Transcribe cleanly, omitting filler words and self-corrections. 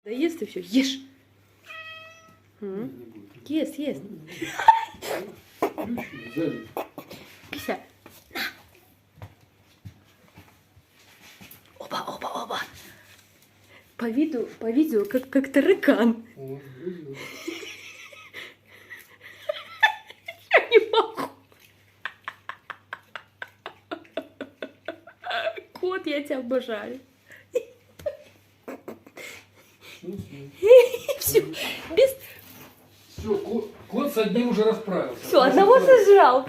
Ест и все. Ешь. Ест, ест. Кися. Оба, оба, оба. По виду, как таракан. Я не могу. Кот, я тебя обожаю. Все, без... Все, кот с одним уже расправился. Все, одного сожрал.